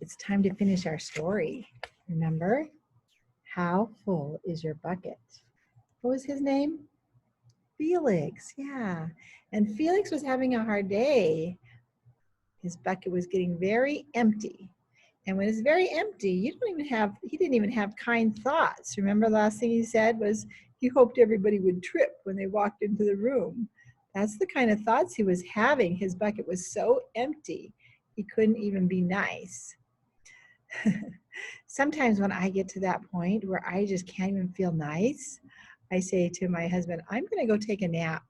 it's time to finish our story. Remember? How full is your bucket? What was his name? Felix, yeah. And Felix was having a hard day. His bucket was getting very empty. And when it's very empty, he didn't even have kind thoughts. Remember the last thing he said was he hoped everybody would trip when they walked into the room. That's the kind of thoughts he was having. His bucket was so empty, he couldn't even be nice. Sometimes when I get to that point where I just can't even feel nice, I say to my husband, I'm going to go take a nap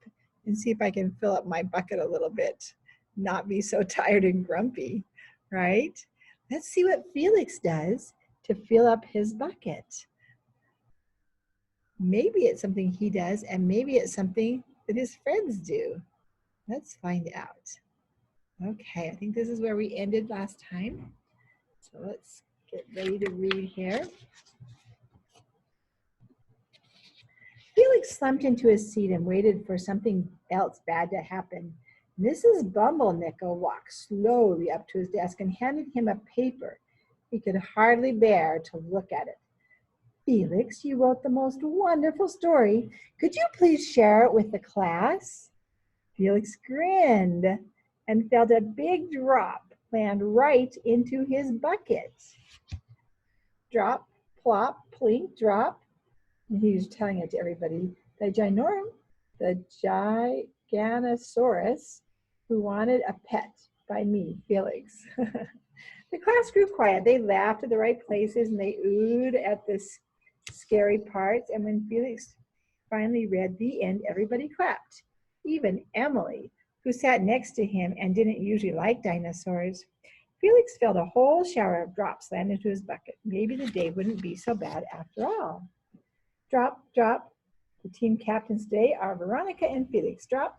and see if I can fill up my bucket a little bit, not be so tired and grumpy, right? Let's see what Felix does to fill up his bucket. Maybe it's something he does, and maybe it's something that his friends do. Let's find out. Okay, I think this is where we ended last time. So let's get ready to read here. Felix slumped into his seat and waited for something else bad to happen. Mrs. Bumblenickel walked slowly up to his desk and handed him a paper. He could hardly bear to look at it. Felix, you wrote the most wonderful story. Could you please share it with the class? Felix grinned and felt a big drop land right into his bucket. Drop, plop, plink, drop. And he was telling it to everybody. The Giganosaurus, who wanted a pet by me, Felix. The class grew quiet. They laughed at the right places and they oohed at the scary parts. And when Felix finally read the end, everybody clapped. Even Emily, who sat next to him and didn't usually like dinosaurs. Felix felt a whole shower of drops land into his bucket. Maybe the day wouldn't be so bad after all. Drop, drop. The team captains today are Veronica and Felix. Drop.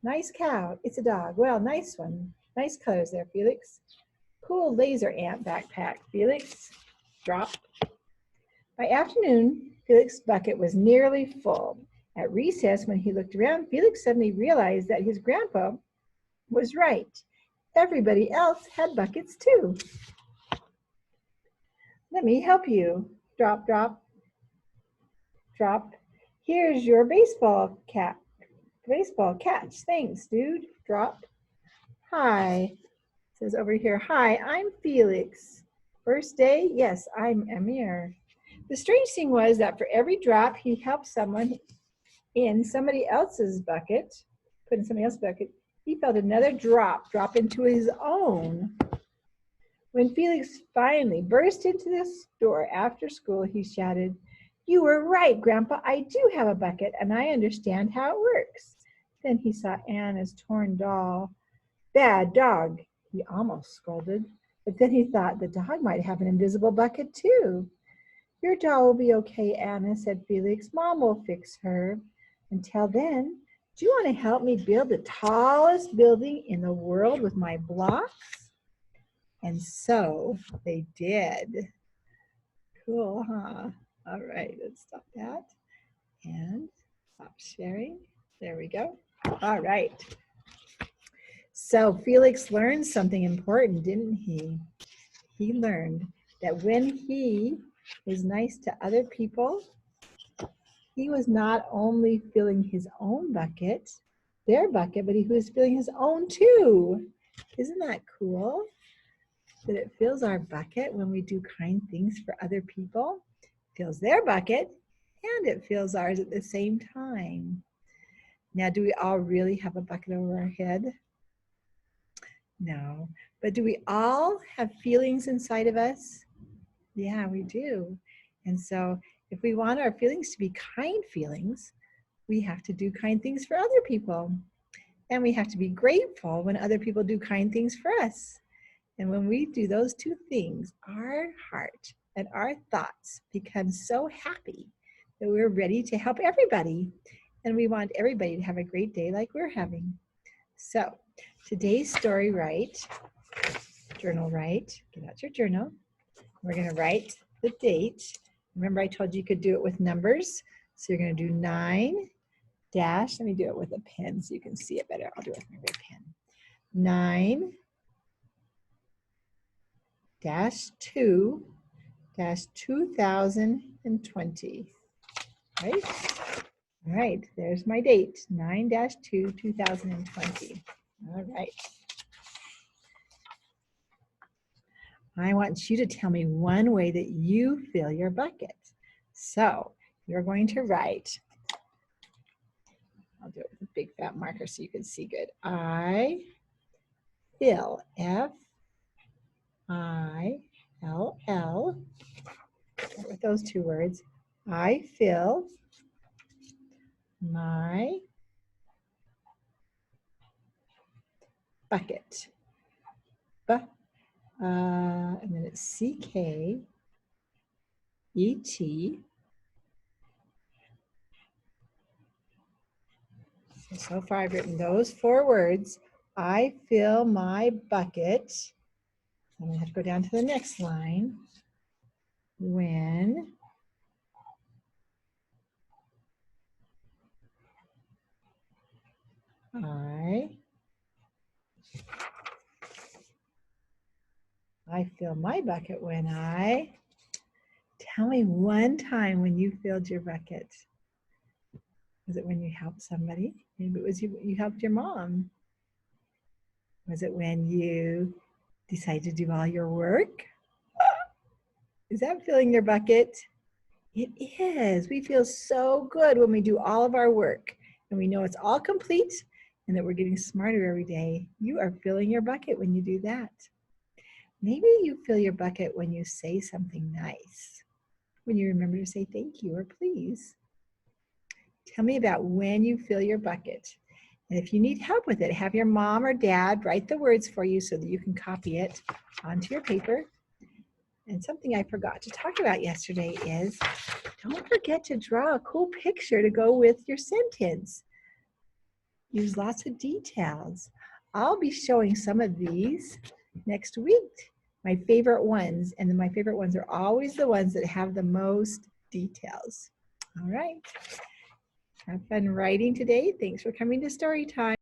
Nice cow. It's a dog. Well, nice one. Nice colors there, Felix. Cool laser ant backpack, Felix. Drop. By afternoon, Felix's bucket was nearly full. At recess, when he looked around, Felix suddenly realized that his grandpa was right. Everybody else had buckets too. Let me help you. Drop, drop. Drop. Here's your baseball catch. Thanks, dude. Drop. Hi. It says over here, hi, I'm Felix. First day? Yes, I'm Amir. The strange thing was that for every drop he helped someone in somebody else's bucket, put in somebody else's bucket, he felt another drop into his own. When Felix finally burst into the store after school, he shouted, "You were right, Grandpa. I do have a bucket, and I understand how it works." Then he saw Anna's torn doll. "Bad dog," he almost scolded. But then he thought the dog might have an invisible bucket too. "Your doll will be okay, Anna," said Felix. "Mom will fix her. Until then, do you want to help me build the tallest building in the world with my blocks?" And so they did. Cool, huh? All right, let's stop that and stop sharing. There we go. All right. So Felix learned something important, didn't he? He learned that when he was nice to other people, he was not only filling his own bucket, their bucket, but he was filling his own too. Isn't that cool? That it fills our bucket when we do kind things for other people, fills their bucket, and it fills ours at the same time. Now, do we all really have a bucket over our head? No. But do we all have feelings inside of us? Yeah, we do. And so if we want our feelings to be kind feelings, we have to do kind things for other people. And we have to be grateful when other people do kind things for us. And when we do those two things, our heart and our thoughts become so happy that we're ready to help everybody. And we want everybody to have a great day like we're having. So today's story journal write, get out your journal. We're going to write the date. Remember I told you could do it with numbers. So you're going to do 9 dash, let me do it with a pen so you can see it better. I'll do it with my red pen. 9 -2 -2020. Right? All right, there's my date, 9-2 2020. All right. I want you to tell me one way that you fill your bucket. So you're going to write, I'll do it with a big fat marker so you can see good. I fill, F-I-L-L, with those two words. I fill my bucket. And then it's C-K-E-T. So far I've written those 4 words. I fill my bucket. I'm going to have to go down to the next line. When I fill my bucket when I, tell me one time when you filled your bucket. Was it when you helped somebody? Maybe it was you helped your mom. Was it when you decided to do all your work? Is that filling your bucket? It is. We feel so good when we do all of our work and we know it's all complete and that we're getting smarter every day. You are filling your bucket when you do that. Maybe you fill your bucket when you say something nice, when you remember to say thank you or please. Tell me about when you fill your bucket. And if you need help with it, have your mom or dad write the words for you so that you can copy it onto your paper. And something I forgot to talk about yesterday is don't forget to draw a cool picture to go with your sentence. Use lots of details. I'll be showing some of these next week, my favorite ones. And then my favorite ones are always the ones that have the most details. All right. Have fun writing today. Thanks for coming to Storytime.